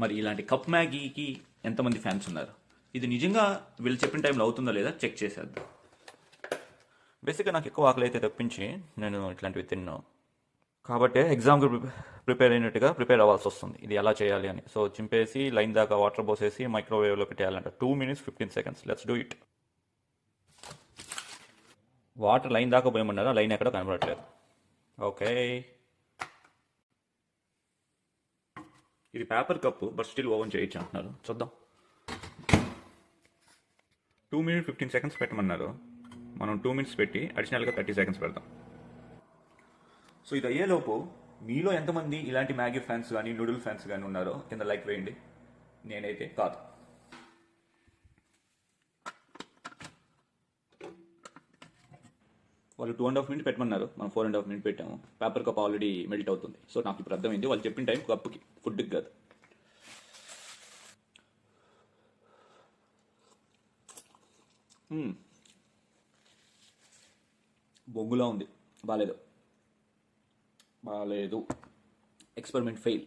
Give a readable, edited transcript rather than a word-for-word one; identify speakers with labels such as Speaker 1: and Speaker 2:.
Speaker 1: మరి ఇలాంటి కప్ మ్యాగీకి ఎంతమంది ఫ్యాన్స్ ఉన్నారు? ఇది నిజంగా వీళ్ళు చెప్పిన టైంలో అవుతుందో లేదా చెక్ చేసేద్దాం. బేసిక్గా నాకు ఎక్కువ ఆకలి అయితే తప్పించి నేను ఇట్లాంటివి తిన్నాను కాబట్టి ఎగ్జామ్కి ప్రిపేర్ అవ్వాల్సి వస్తుంది ఇది ఎలా చేయాలి అని. సో చింపేసి లైన్ దాకా వాటర్ పోసేసి మైక్రోవేవ్లో పెట్టేయాలంట 2 minutes 15 seconds. Let's do it. Water line దాకా పోయమన్నారు, లైన్ ఎక్కడ కనబడట్లేదు. ఓకే, ఇది paper cup but still oven చేయొచ్చు అంటున్నారు, చూద్దాం. 2 minutes 15 seconds పెట్టమన్నారు, మనం 2 minutes పెట్టి అడిషనల్గా 30 seconds పెడతాం. సో ఇది అయ్యేలోపు మీలో ఎంతమంది ఇలాంటి మ్యాగీ ఫ్యాన్స్ కానీ నూడిల్ ఫ్యాన్స్ కానీ ఉన్నారో కింద లైక్ వేయండి. నేనైతే కాదు. వాళ్ళు 2.5 minutes పెట్టమన్నారు, మనం 4.5 minutes పెట్టాము. పేపర్ కప్ ఆల్రెడీ మెల్ట్ అవుతుంది. సో నాకు ఇప్పుడు అర్థమైంది వాళ్ళు చెప్పిన టైం కప్పుకి, ఫుడ్కి కాదు. బొగ్గులా ఉంది, బాగాలేదు. Experiment fail.